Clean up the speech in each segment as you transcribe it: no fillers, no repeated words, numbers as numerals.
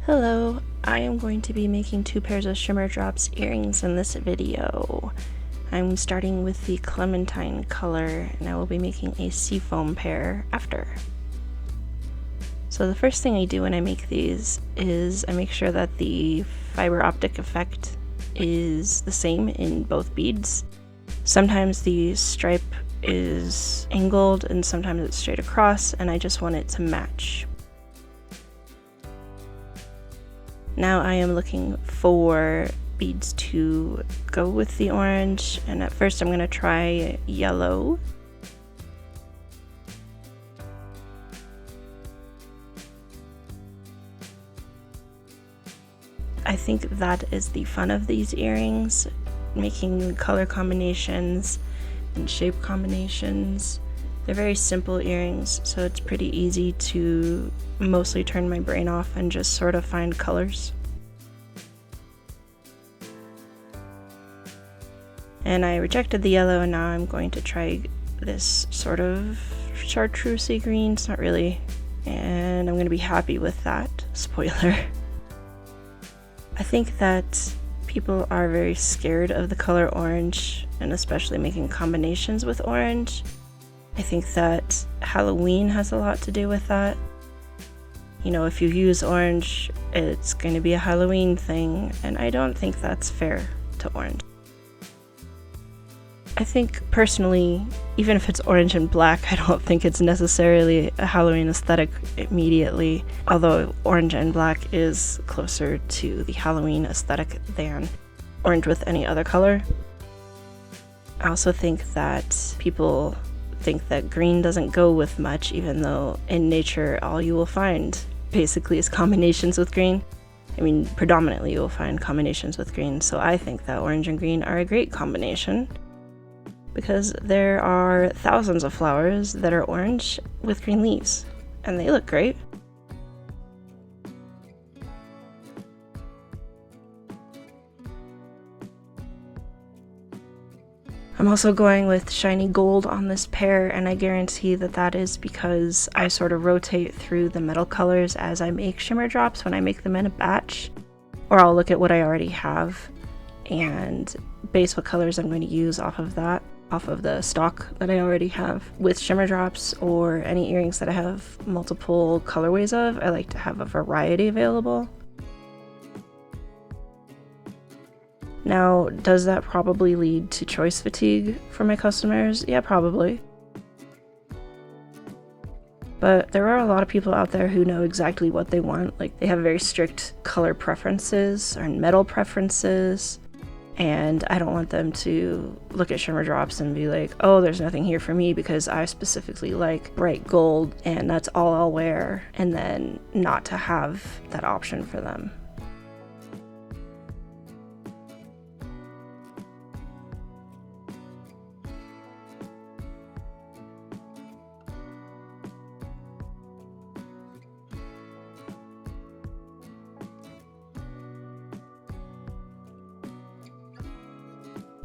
Hello, I am going to be making 2 pairs of Shimmer Drops earrings in this video. I'm starting with the clementine color and I will be making a seafoam pair after. So the first thing I do when I make these is I make sure that the fiber optic effect is the same in both beads. Sometimes the stripe is angled and sometimes it's straight across, and I just want it to match. Now I am looking for beads to go with the orange, and at first I'm going to try yellow. I think that is the fun of these earrings, making color combinations and shape combinations. They're very simple earrings, so it's pretty easy to mostly turn my brain off and just sort of find colors. And I rejected the yellow, and now I'm going to try this sort of chartreusey green. It's not really, and I'm going to be happy with that. Spoiler. I think that people are very scared of the color orange, and especially making combinations with orange. I think that Halloween has a lot to do with that. You know, if you use orange, it's going to be a Halloween thing, and I don't think that's fair to orange. I think personally, even if it's orange and black, I don't think it's necessarily a Halloween aesthetic immediately, although orange and black is closer to the Halloween aesthetic than orange with any other color. I also think that people think that green doesn't go with much, even though in nature all you will find basically is combinations with green. I mean, predominantly you will find combinations with green, so I think that orange and green are a great combination because there are thousands of flowers that are orange with green leaves, and they look great. I'm also going with shiny gold on this pair, and I guarantee that that is because I sort of rotate through the metal colors as I make Shimmer Drops when I make them in a batch. Or I'll look at what I already have and base what colors I'm going to use off of that, off of the stock that I already have. With Shimmer Drops or any earrings that I have multiple colorways of, I like to have a variety available. Now, does that probably lead to choice fatigue for my customers? Yeah, probably. But there are a lot of people out there who know exactly what they want. Like, they have very strict color preferences or metal preferences, and I don't want them to look at Shimmer Drops and be like, oh, there's nothing here for me because I specifically like bright gold and that's all I'll wear, and then not to have that option for them.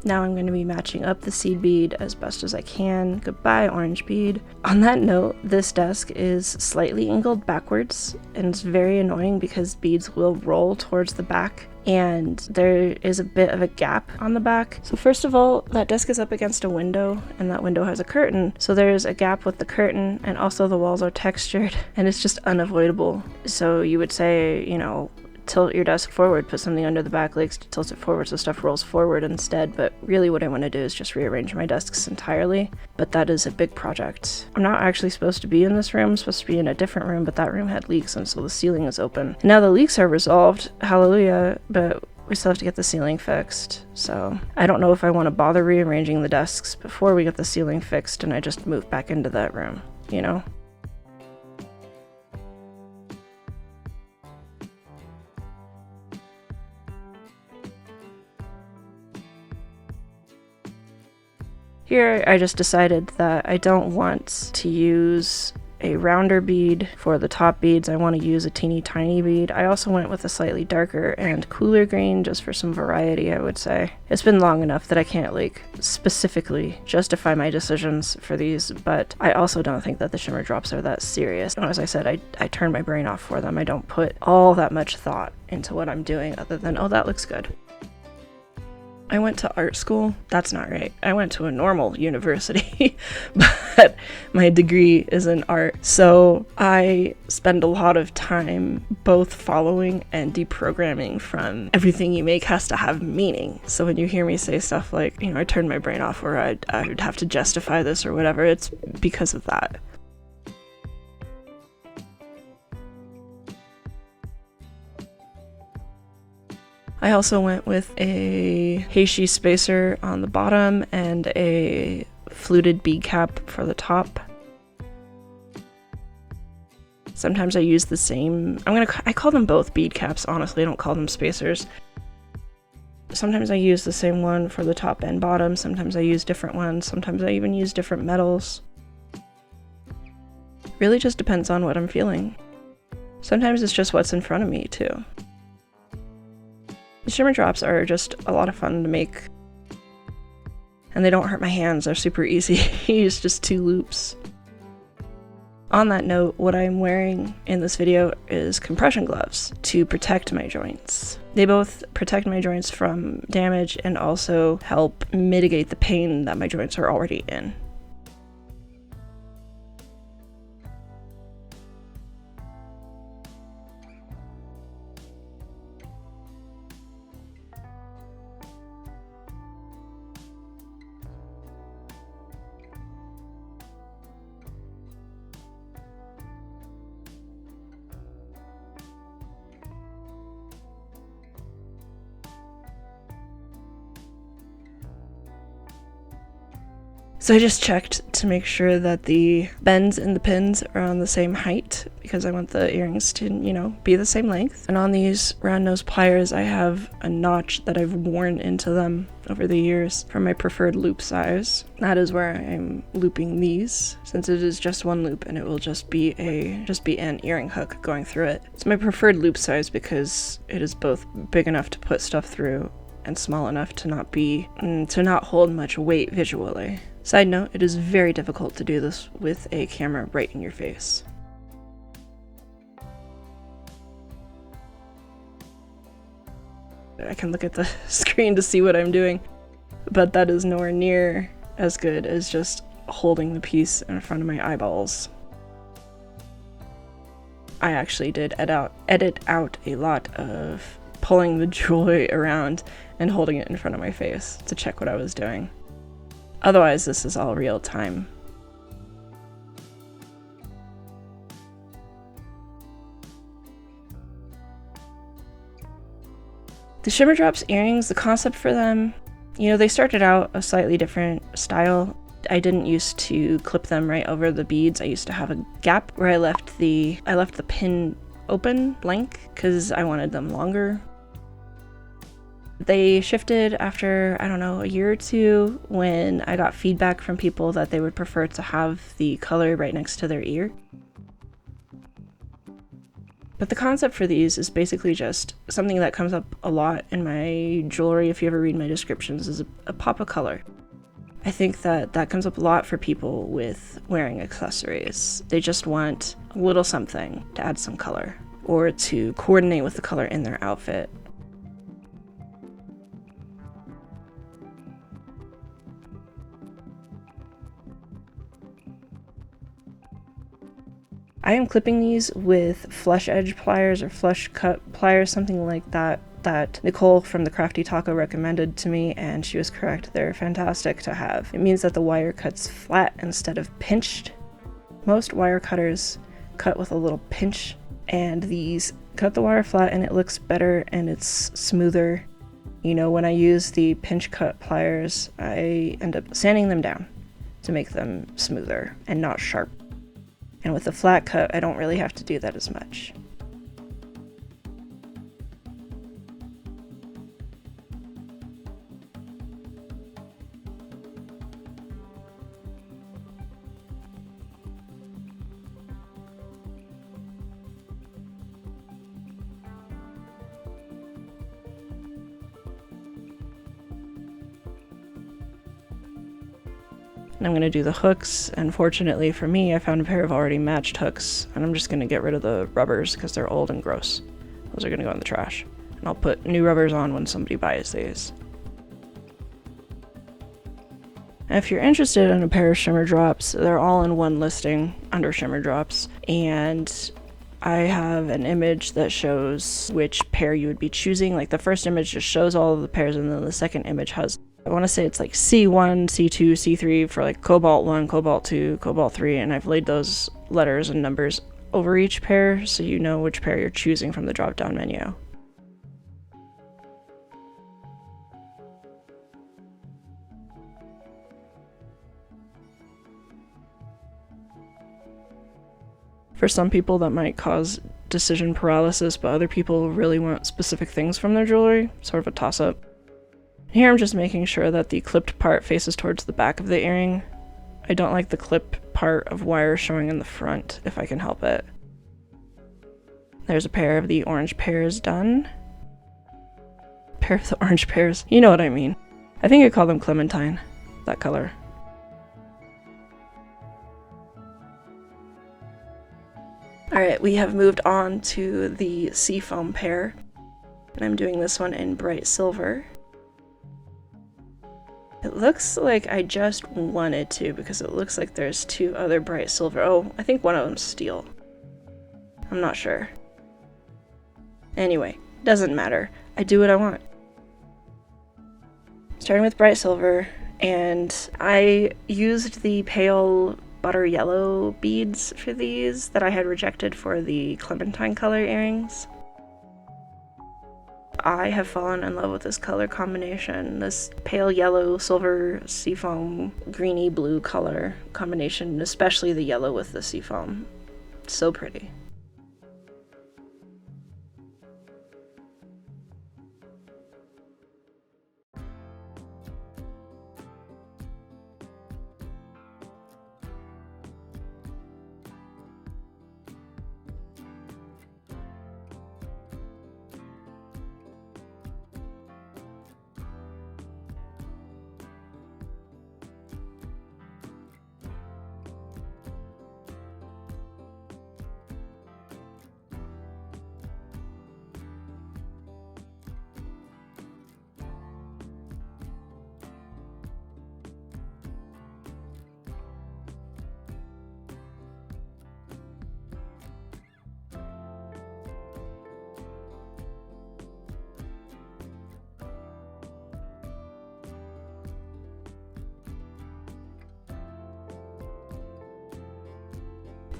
Now I'm going to be matching up the seed bead as best as I can. Goodbye, orange bead. On that note, this desk is slightly angled backwards, and it's very annoying because beads will roll towards the back, and there is a bit of a gap on the back. So first of all, that desk is up against a window, and that window has a curtain. So there's a gap with the curtain, and also the walls are textured, and it's just unavoidable. So you would say, you know, tilt your desk forward, put something under the back legs to tilt it forward so stuff rolls forward instead, but really what I want to do is just rearrange my desks entirely, but that is a big project. I'm not actually supposed to be in this room, I'm supposed to be in a different room, but that room had leaks and so the ceiling is open. Now the leaks are resolved, hallelujah, but we still have to get the ceiling fixed, so I don't know if I want to bother rearranging the desks before we get the ceiling fixed and I just move back into that room, you know? Here I just decided that I don't want to use a rounder bead. For the top beads, I want to use a teeny tiny bead. I also went with a slightly darker and cooler green just for some variety, I would say. It's been long enough that I can't like specifically justify my decisions for these, but I also don't think that the Shimmer Drops are that serious. And as I said, I turn my brain off for them. I don't put all that much thought into what I'm doing other than, oh, that looks good. I went to art school. That's not right. I went to a normal university, but my degree is in art. So I spend a lot of time both following and deprogramming from everything you make has to have meaning. So when you hear me say stuff like, I turn my brain off or I would have to justify this or whatever, it's because of that. I also went with a Heishi spacer on the bottom and a fluted bead cap for the top. Sometimes I use the same, I call them both bead caps, honestly, I don't call them spacers. Sometimes I use the same one for the top and bottom, sometimes I use different ones, sometimes I even use different metals. Really just depends on what I'm feeling. Sometimes it's just what's in front of me, too. The Shimmer Drops are just a lot of fun to make, and they don't hurt my hands. They're super easy. You use just 2 loops. On that note, what I'm wearing in this video is compression gloves to protect my joints. They both protect my joints from damage and also help mitigate the pain that my joints are already in. So I just checked to make sure that the bends in the pins are on the same height because I want the earrings to, be the same length. And on these round nose pliers, I have a notch that I've worn into them over the years for my preferred loop size. That is where I'm looping these, since it is just one loop and it will just be an earring hook going through it. It's my preferred loop size because it is both big enough to put stuff through and small enough to not hold much weight visually. Side note, it is very difficult to do this with a camera right in your face. I can look at the screen to see what I'm doing, but that is nowhere near as good as just holding the piece in front of my eyeballs. I actually did edit out a lot of pulling the jewelry around and holding it in front of my face to check what I was doing. Otherwise, this is all real time. The Shimmer Drops earrings, the concept for them, they started out a slightly different style. I didn't used to clip them right over the beads. I used to have a gap where I left the pin open blank because I wanted them longer. They shifted after, a year or two when I got feedback from people that they would prefer to have the color right next to their ear. But the concept for these is basically just something that comes up a lot in my jewelry, if you ever read my descriptions, is a pop of color. I think that comes up a lot for people with wearing accessories. They just want a little something to add some color or to coordinate with the color in their outfit. I am clipping these with flush edge pliers or flush cut pliers, something like that Nicole from the Crafty Taco recommended to me, and she was correct. They're fantastic to have. It means that the wire cuts flat instead of pinched. Most wire cutters cut with a little pinch, and these cut the wire flat and it looks better and it's smoother. When I use the pinch cut pliers, I end up sanding them down to make them smoother and not sharp. And with the flat cut, I don't really have to do that as much. And I'm going to do the hooks, and fortunately for me, I found a pair of already matched hooks, and I'm just going to get rid of the rubbers because they're old and gross. Those are going to go in the trash. And I'll put new rubbers on when somebody buys these. And if you're interested in a pair of Shimmer Drops, they're all in one listing under Shimmer Drops, and I have an image that shows which pair you would be choosing. Like the first image just shows all of the pairs, and then the second image has, I want to say it's like C1, C2, C3 for like Cobalt 1, Cobalt 2, Cobalt 3, and I've laid those letters and numbers over each pair so you know which pair you're choosing from the drop-down menu. For some people that might cause decision paralysis, but other people really want specific things from their jewelry, sort of a toss-up. Here I'm just making sure that the clipped part faces towards the back of the earring. I don't like the clip part of wire showing in the front, if I can help it. There's a pair of the orange pears done. Pair of the orange pears, you know what I mean. I think I call them clementine, that color. Alright, we have moved on to the seafoam pair, and I'm doing this one in bright silver. It looks like I just wanted to because it looks like there's two other bright silver. Oh, I think one of them's steel. I'm not sure. Anyway, doesn't matter. I do what I want. Starting with bright silver, and I used the pale butter yellow beads for these that I had rejected for the clementine color earrings. I have fallen in love with this color combination, this pale yellow, silver, seafoam, greeny blue color combination, especially the yellow with the seafoam. So pretty.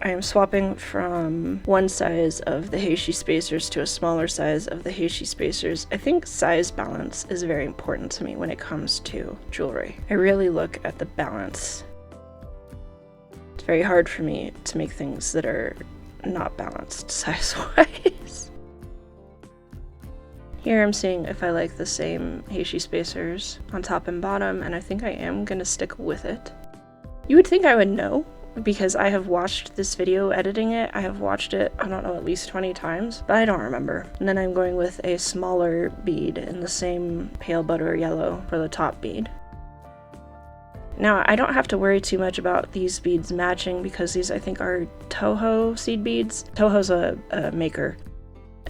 I am swapping from one size of the Heishi spacers to a smaller size of the Heishi spacers. I think size balance is very important to me when it comes to jewelry. I really look at the balance. It's very hard for me to make things that are not balanced size-wise. Here I'm seeing if I like the same Heishi spacers on top and bottom, and I think I am gonna stick with it. You would think I would know, because I have watched this video editing it. I have watched it, I don't know, at least 20 times, but I don't remember. And then I'm going with a smaller bead in the same pale butter yellow for the top bead. Now, I don't have to worry too much about these beads matching because these, I think, are Toho seed beads. Toho's a maker.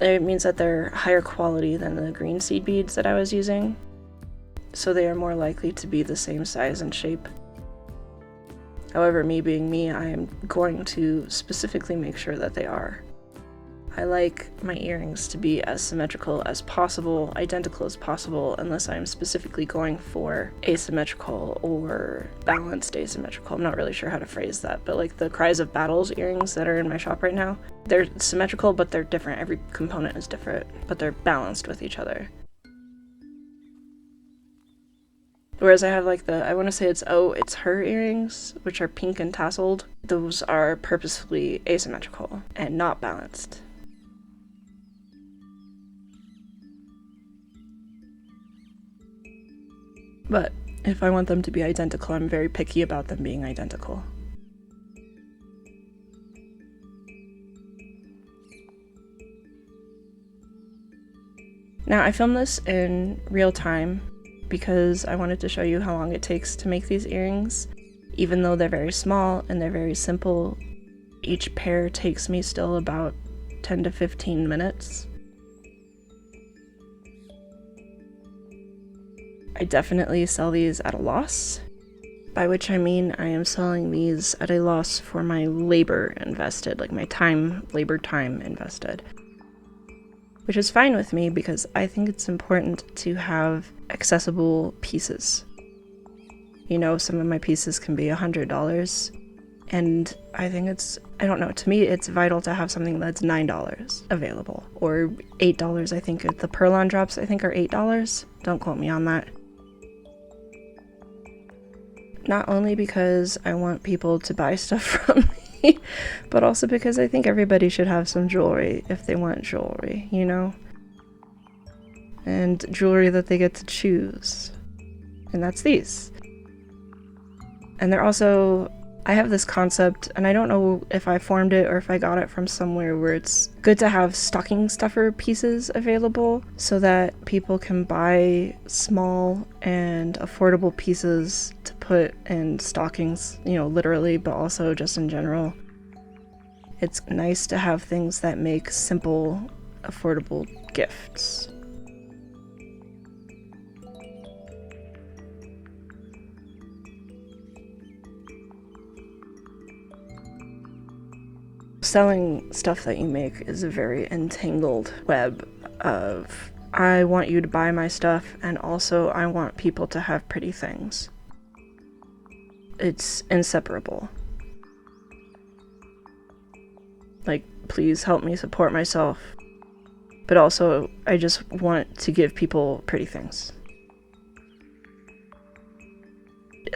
It means that they're higher quality than the green seed beads that I was using, so they are more likely to be the same size and shape. However, me being me, I am going to specifically make sure that they are. I like my earrings to be as symmetrical as possible, identical as possible, unless I'm specifically going for asymmetrical or balanced asymmetrical. I'm not really sure how to phrase that, but like the Cries of Battles earrings that are in my shop right now, they're symmetrical, but they're different. Every component is different, but they're balanced with each other. Whereas I have like I want to say it's her earrings, which are pink and tasseled. Those are purposefully asymmetrical and not balanced. But if I want them to be identical, I'm very picky about them being identical. Now, I filmed this in real time because I wanted to show you how long it takes to make these earrings. Even though they're very small and they're very simple, each pair takes me still about 10 to 15 minutes. I definitely sell these at a loss, by which I mean I am selling these at a loss for my labor invested, like my time, labor time invested. Which is fine with me because I think it's important to have accessible pieces. You know, some of my pieces can be $100, and I think I don't know, to me it's vital to have something that's $9 available, or $8, I think the Purlon drops I think are $8, don't quote me on that. Not only because I want people to buy stuff from me, but also because I think everybody should have some jewelry if they want jewelry, you know? And jewelry that they get to choose. And that's these. And they're also, I have this concept, and I don't know if I formed it or if I got it from somewhere, where it's good to have stocking stuffer pieces available so that people can buy small and affordable pieces to put in stockings, you know, literally, but also just in general. It's nice to have things that make simple, affordable gifts. Selling stuff that you make is a very entangled web of, I want you to buy my stuff, and also I want people to have pretty things. It's inseparable. Like, please help me support myself, but also I just want to give people pretty things.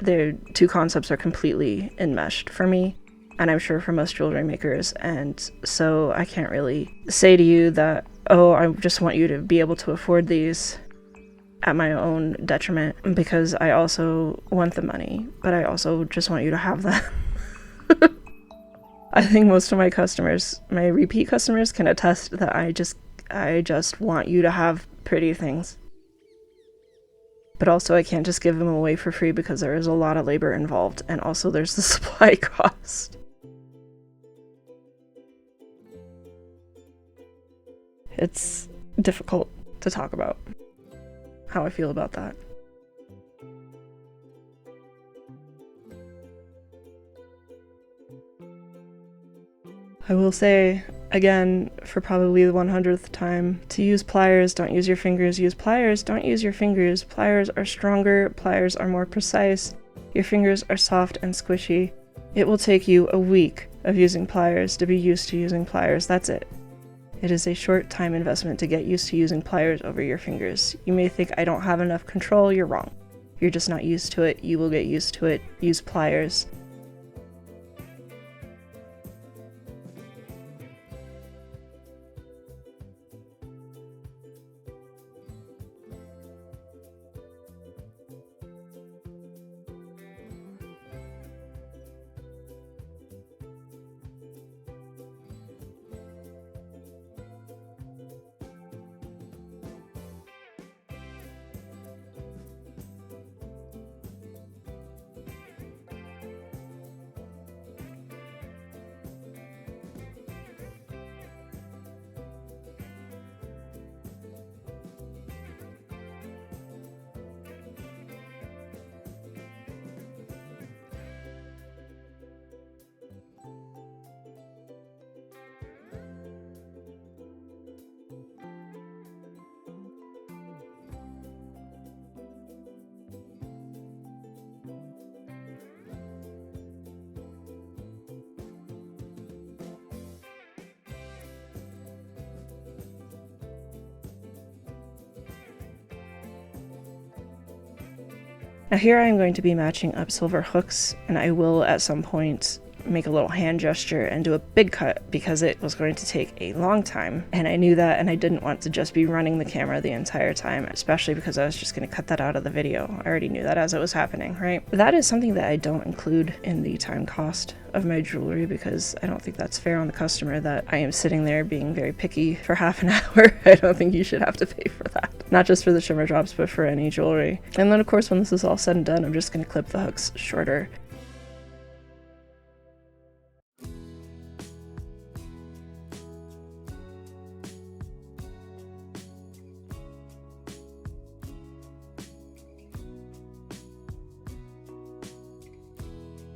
The two concepts are completely enmeshed for me, and I'm sure for most jewelry makers, and so I can't really say to you that, oh, I just want you to be able to afford these at my own detriment, because I also want the money, but I also just want you to have them. I think most of my customers, my repeat customers, can attest that I just want you to have pretty things. But also I can't just give them away for free because there is a lot of labor involved, and also there's the supply cost. It's difficult to talk about how I feel about that. I will say, again, for probably the 100th time, to use pliers, don't use your fingers. Use pliers, don't use your fingers. Pliers are stronger, pliers are more precise. Your fingers are soft and squishy. It will take you a week of using pliers to be used to using pliers. That's it. It is a short time investment to get used to using pliers over your fingers. You may think I don't have enough control. You're wrong. You're just not used to it. You will get used to it. Use pliers. Now here I am going to be matching up silver hooks, and I will at some point make a little hand gesture and do a big cut because it was going to take a long time, and I knew that, and I didn't want to just be running the camera the entire time, especially because I was just going to cut that out of the video. I already knew that as it was happening, right? That is something that I don't include in the time cost of my jewelry because I don't think that's fair on the customer that I am sitting there being very picky for half an hour. I don't think you should have to pay for that. Not just for the Shimmer Drops, but for any jewelry. And then of course when this is all said and done, I'm just going to clip the hooks shorter.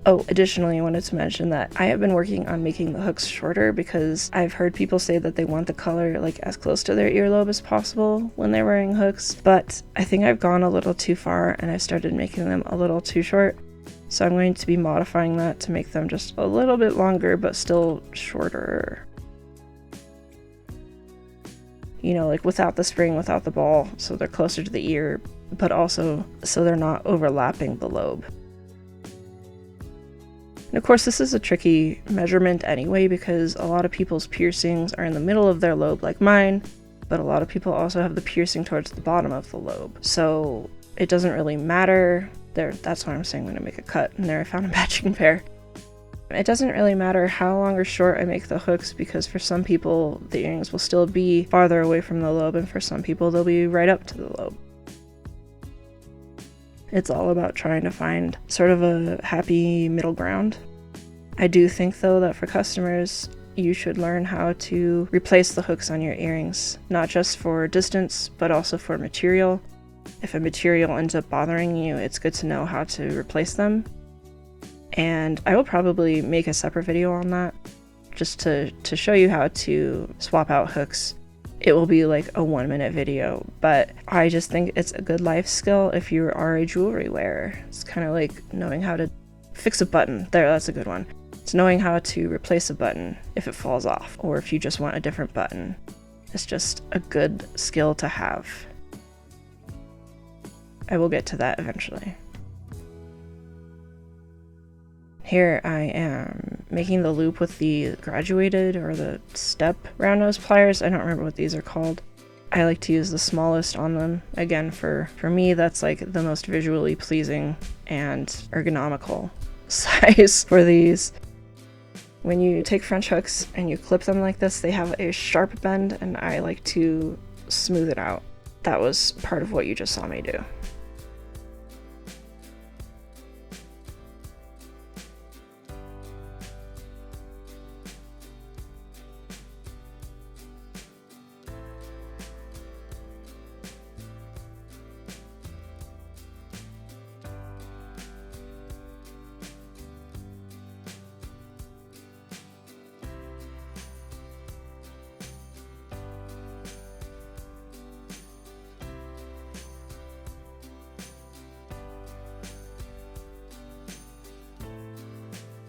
Oh, additionally, I wanted to mention that I have been working on making the hooks shorter because I've heard people say that they want the color like as close to their earlobe as possible when they're wearing hooks, but I think I've gone a little too far and I started making them a little too short. So I'm going to be modifying that to make them just a little bit longer but still shorter. You know, like without the spring, without the ball, so they're closer to the ear, but also so they're not overlapping the lobe. And of course, this is a tricky measurement anyway because a lot of people's piercings are in the middle of their lobe like mine, but a lot of people also have the piercing towards the bottom of the lobe. So it doesn't really matter. That's why I'm saying I'm going to make a cut, and there I found a matching pair. It doesn't really matter how long or short I make the hooks because for some people the earrings will still be farther away from the lobe, and for some people they'll be right up to the lobe. It's all about trying to find sort of a happy middle ground. I do think though that for customers, you should learn how to replace the hooks on your earrings, not just for distance, but also for material. If a material ends up bothering you, it's good to know how to replace them. And I will probably make a separate video on that, just to show you how to swap out hooks. It will be like a 1-minute video, but I just think it's a good life skill if you are a jewelry wearer. It's kind of like knowing how to fix a button. There, that's a good one. It's knowing how to replace a button if it falls off, or if you just want a different button. It's just a good skill to have. I will get to that eventually. Here I am making the loop with the graduated or the step round nose pliers. I don't remember what these are called. I like to use the smallest on them. Again, for me, that's like the most visually pleasing and ergonomical size for these. When you take French hooks and you clip them like this, they have a sharp bend, and I like to smooth it out. That was part of what you just saw me do.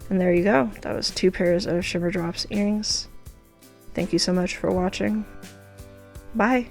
And there you go. That was 2 pairs of Shimmer Drops earrings. Thank you so much for watching. Bye!